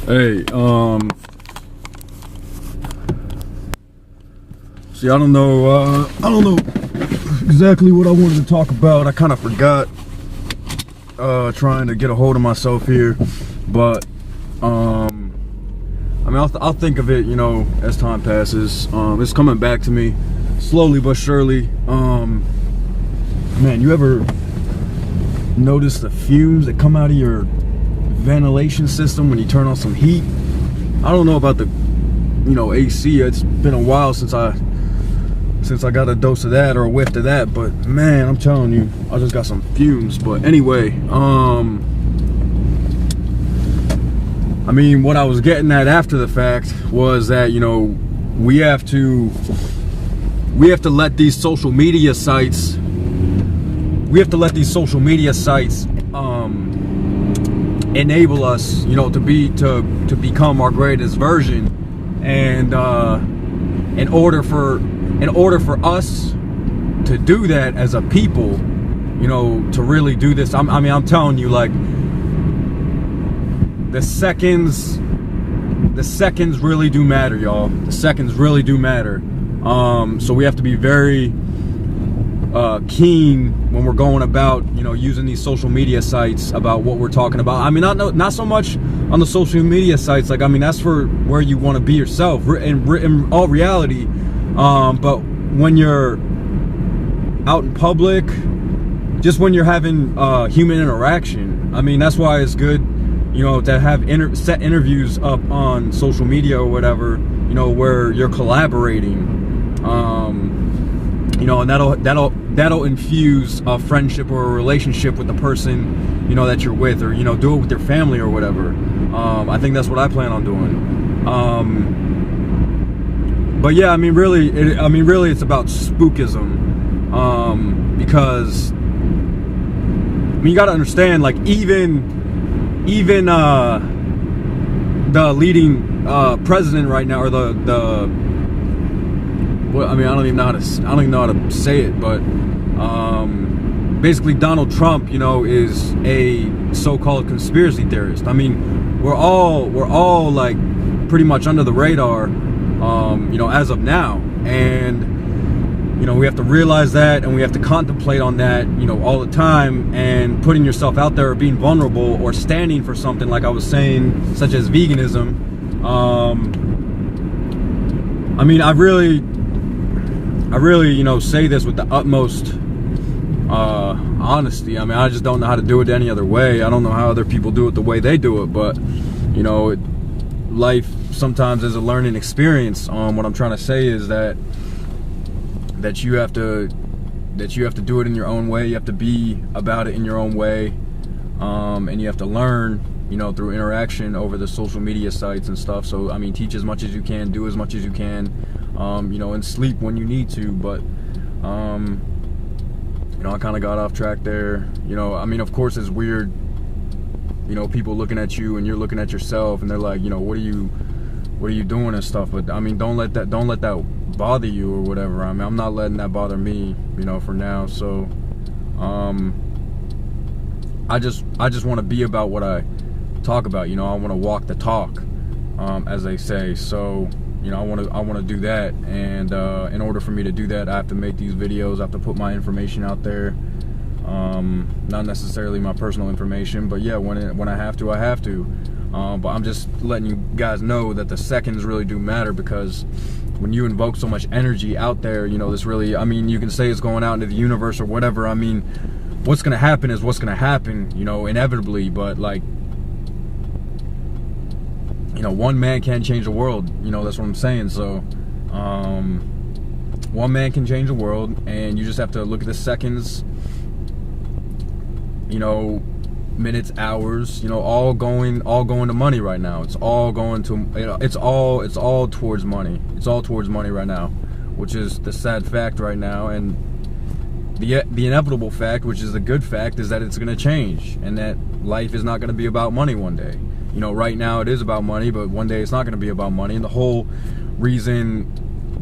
Hey, see, I don't know exactly what I wanted to talk about. I kind of forgot, trying to get a hold of myself here, but, I mean, I'll think of it, you know, as time passes. It's coming back to me, slowly but surely. Man, you ever notice the fumes that come out of your ventilation system when you turn on some heat? I don't know about the, you know, AC. It's been a while since I got a dose of that or a whiff of that, but man, I'm telling you, I just got some fumes. But anyway, I mean, what I was getting at after the fact was that, you know, we have to let these social media sites enable us, you know, to become our greatest version. And in order for us to do that as a people, you know, to really do this, I mean, I'm telling you, like, the seconds really do matter, y'all. The seconds really do matter. So we have to be very keen when we're going about, you know, using these social media sites about what we're talking about. I mean, not so much on the social media sites, like, I mean, that's for where you want to be yourself in all reality. But when you're out in public, just when you're having human interaction, I mean, that's why it's good, you know, to have set interviews up on social media or whatever, you know, where you're collaborating. You know, and that'll infuse a friendship or a relationship with the person, you know, that you're with, or, you know, do it with your family or whatever. I think that's what I plan on doing. But yeah, I mean, really, it's about spookism, because, I mean, you got to understand, like, even the leading president right now, or well, I mean, I don't even know how to say it, but basically Donald Trump, you know, is a so-called conspiracy theorist. I mean, we're all like pretty much under the radar, you know, as of now, and you know, we have to realize that, and we have to contemplate on that, you know, all the time, and putting yourself out there, or being vulnerable, or standing for something, like I was saying, such as veganism. I mean, I really, you know, say this with the utmost honesty. I mean, I just don't know how to do it any other way. I don't know how other people do it the way they do it, but, you know, life sometimes is a learning experience. What I'm trying to say is that you have to do it in your own way. You have to be about it in your own way, and you have to learn, you know, through interaction over the social media sites and stuff. So, I mean, teach as much as you can, do as much as you can, you know, and sleep when you need to. But, you know, I kind of got off track there. You know, I mean, of course it's weird, you know, people looking at you and you're looking at yourself, and they're like, you know, what are you doing and stuff. But I mean, don't let that bother you or whatever. I mean, I'm not letting that bother me, you know, for now. So, I just want to be about what I talk about. You know, I want to walk the talk, as they say. So, you know, I want to do that, and in order for me to do that, I have to make these videos. I have to put my information out there, not necessarily my personal information, but yeah, when I have to, I have to. But I'm just letting you guys know that the seconds really do matter, because when you invoke so much energy out there, you know, this really, I mean, you can say it's going out into the universe or whatever. I mean, what's going to happen is what's going to happen, you know, inevitably. But, like, you know, one man can't change the world, you know, that's what I'm saying. So, one man can change the world, and you just have to look at the seconds, you know, minutes, hours, you know, all going to money right now. It's all going to, you know, it's all towards money. It's all towards money right now, which is the sad fact right now. And the inevitable fact, which is the good fact, is that it's going to change, and that life is not going to be about money one day. You know, right now it is about money, but one day it's not going to be about money. And the whole reason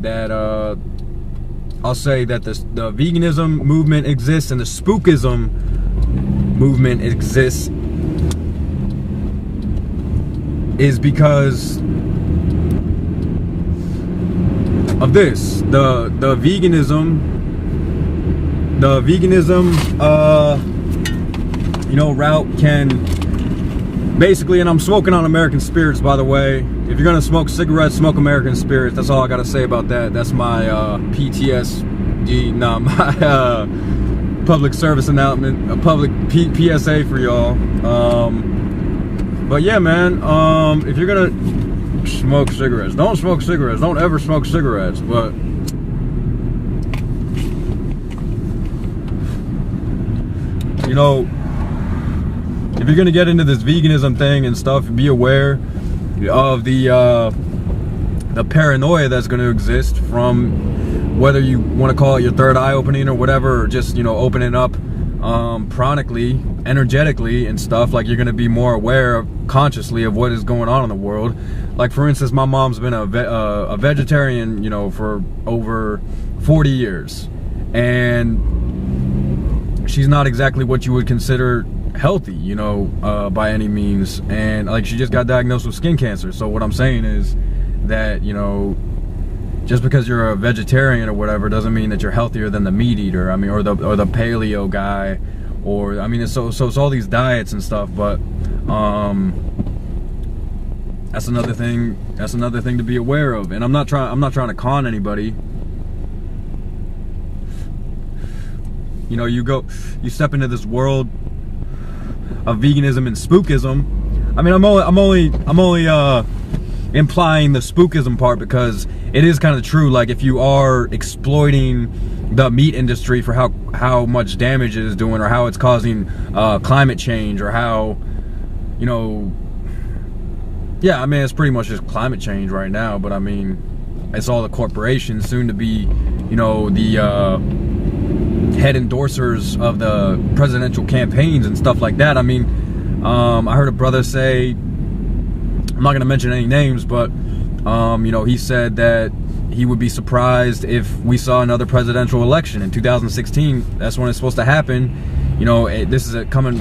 that I'll say that the veganism movement exists and the spookism movement exists is because of this. The veganism, you know, route can basically, and I'm smoking on American Spirits, by the way. If you're gonna smoke cigarettes, smoke American Spirits. That's all I gotta say about that. That's my PTSD, my public service announcement, a public PSA for y'all. But yeah, man, if you're gonna smoke cigarettes, don't smoke cigarettes. Don't ever smoke cigarettes. But you know, if you're gonna get into this veganism thing and stuff, be aware of the paranoia that's gonna exist from whether you want to call it your third eye opening or whatever, or just, you know, opening up chronically, energetically and stuff. Like, you're gonna be more aware consciously of what is going on in the world. Like, for instance, my mom's been a vegetarian, you know, for over 40 years, and she's not exactly what you would consider healthy, you know, by any means. And like, she just got diagnosed with skin cancer. So what I'm saying is that, you know, just because you're a vegetarian or whatever doesn't mean that you're healthier than the meat eater. I mean, or the paleo guy, or I mean, it's all these diets and stuff. But that's another thing. That's another thing to be aware of. And I'm not trying to con anybody. You know, you step into this world of veganism and spookism. I mean, I'm only implying the spookism part because it is kind of true. Like, if you are exploiting the meat industry for how much damage it is doing, or how it's causing climate change, or how, you know, yeah, I mean, it's pretty much just climate change right now. But I mean, it's all the corporations, soon to be, you know, the head endorsers of the presidential campaigns and stuff like that. I mean, I heard a brother say, I'm not going to mention any names, but you know, he said that he would be surprised if we saw another presidential election in 2016. That's when it's supposed to happen. You know, this is coming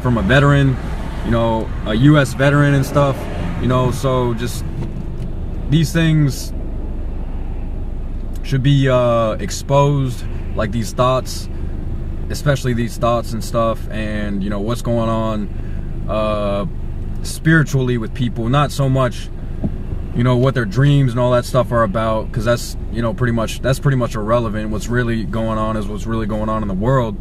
from a veteran, you know, a U.S. veteran and stuff. You know, so just these things should be exposed. Like, these thoughts, especially these thoughts and stuff, and, you know, what's going on spiritually with people. Not so much, you know, what their dreams and all that stuff are about, because that's, you know, pretty much irrelevant. What's really going on is what's really going on in the world.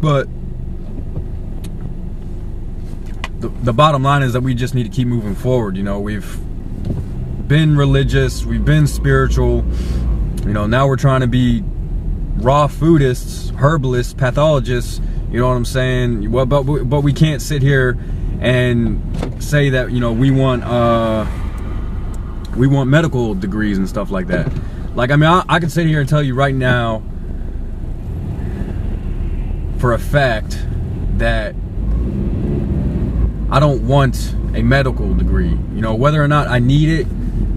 But the bottom line is that we just need to keep moving forward. You know, we've been religious, we've been spiritual, you know, now we're trying to be raw foodists, herbalists, pathologists, you know what I'm saying? Well, but we can't sit here and say that, you know, we want medical degrees and stuff like that. Like, I mean, I can sit here and tell you right now for a fact that I don't want a medical degree. You know, whether or not I need it,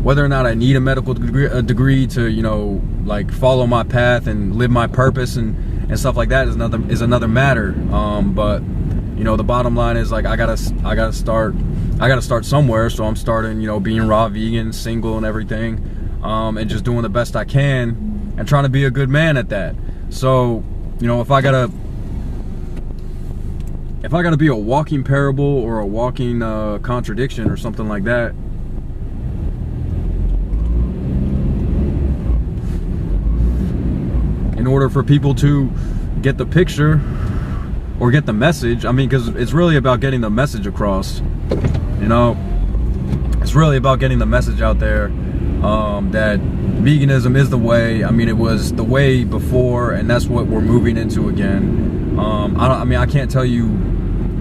whether or not I need a medical degree to, you know, like, follow my path and live my purpose and stuff like that is another matter. But, you know, the bottom line is, like, I gotta start somewhere. So I'm starting, you know, being raw vegan, single and everything, and just doing the best I can and trying to be a good man at that. So, you know, if I gotta be a walking parable or a walking contradiction or something like that, in order for people to get the picture or get the message, I mean, because it's really about getting the message across, you know, it's really about getting the message out there, that veganism is the way. I mean, it was the way before, and that's what we're moving into again. I mean, I can't tell you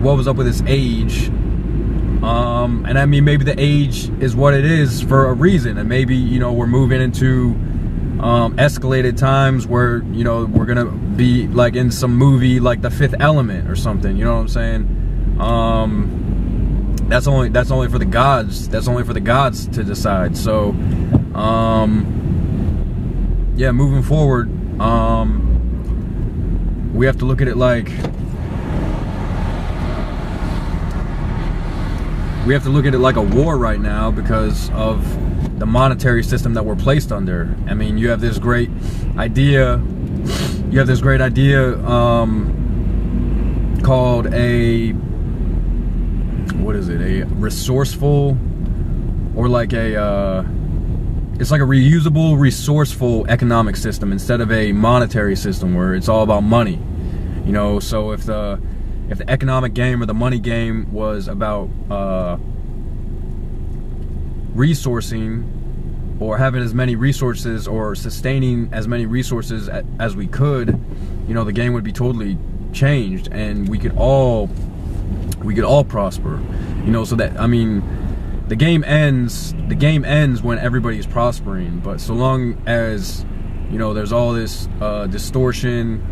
what was up with this age, and I mean, maybe the age is what it is for a reason, and maybe, you know, we're moving into escalated times where, you know, we're gonna be like in some movie like The Fifth Element or something, you know what I'm saying? That's only for the gods. That's only for the gods to decide. So yeah, moving forward, we have to look at it like we have to look at it like a war right now because of the monetary system that we're placed under. I mean, you have this great idea. You have this great idea called a, what is it? A resourceful, or like a it's like a reusable, resourceful economic system instead of a monetary system where it's all about money. You know, so if the economic game or the money game was about resourcing, or having as many resources, or sustaining as many resources as we could, you know, the game would be totally changed, and we could all prosper. You know, so that, I mean, the game ends when everybody's prospering. But so long as, you know, there's all this distortion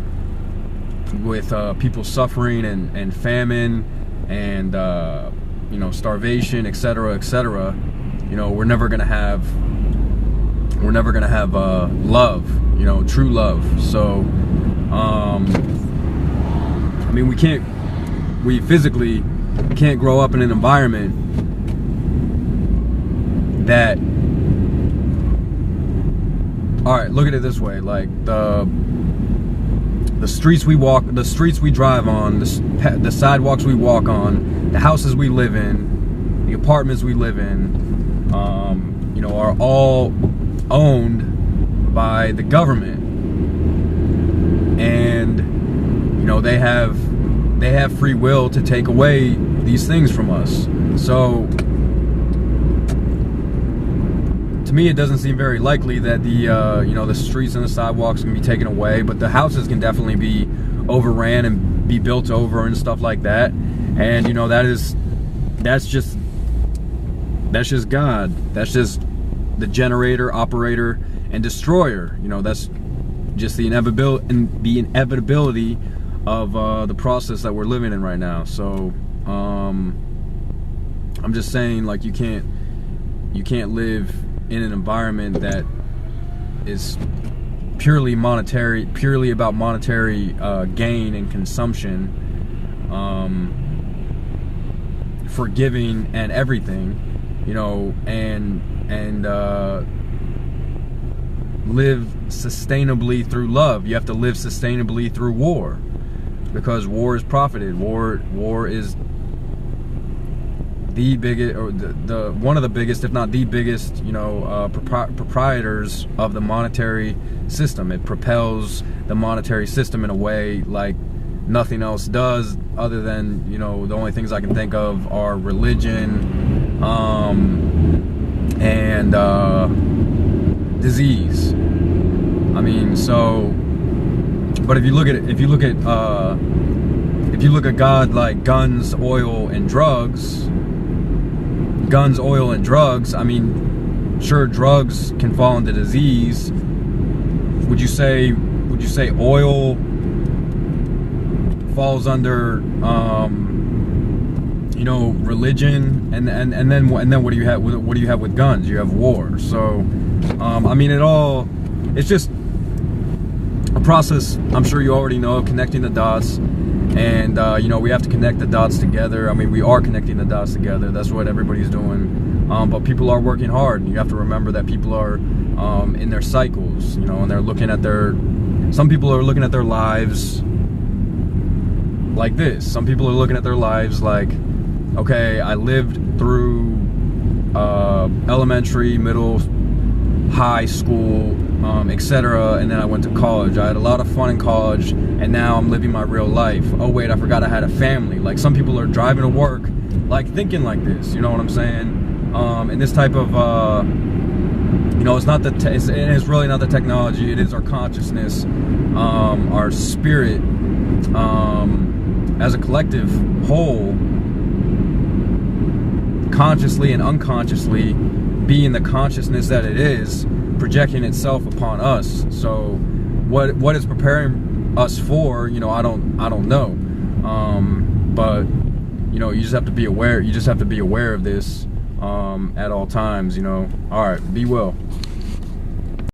with people suffering and famine and you know, starvation, etc., etc., you know, we're never gonna have love, you know, true love. So I mean, we physically can't grow up in an environment that, all right, look at it this way, like the streets we walk, the streets we drive on, the sidewalks we walk on, the houses we live in, the apartments we live in, you know, are all owned by the government, and you know, they have free will to take away these things from us. So to me, it doesn't seem very likely that the you know, the streets and the sidewalks can be taken away, but the houses can definitely be overran and be built over and stuff like that. And you know, that's just God. That's just the generator, operator, and destroyer. You know, that's just the inevitability of the process that we're living in right now. So I'm just saying, like, you can't live in an environment that is purely about monetary gain and consumption, for giving and everything, you know, and live sustainably through love. You have to live sustainably through war, because war is profited. War is the biggest, or the one of the biggest, if not the biggest, you know, proprietors of the monetary system. It propels the monetary system in a way like nothing else does, other than, you know, the only things I can think of are religion, and disease. I mean, so, but if you look at God like guns, oil, and drugs. I mean, sure, drugs can fall into disease. Would you say oil falls under you know, religion, and then what do you have with guns? You have war. So I mean, it's just a process. I'm sure you already know, connecting the dots. And you know, we have to connect the dots together. I mean, we are connecting the dots together. That's what everybody's doing. But people are working hard. You have to remember that people are in their cycles, you know, and they're looking at some people are looking at their lives like this. Some people are looking at their lives like, okay, I lived through elementary, middle, high school, etc., and then I went to college. I had a lot of fun in college, and now I'm living my real life. Oh wait, I forgot I had a family. Like, some people are driving to work like thinking like this, you know what I'm saying? And this type of you know, it's really not the technology. It is our consciousness, our spirit, as a collective whole, consciously and unconsciously being the consciousness that it is, projecting itself upon us. So what it's preparing us for, you know, I don't know. But you know, you just have to be aware. You just have to be aware of this at all times, you know. All right, be well.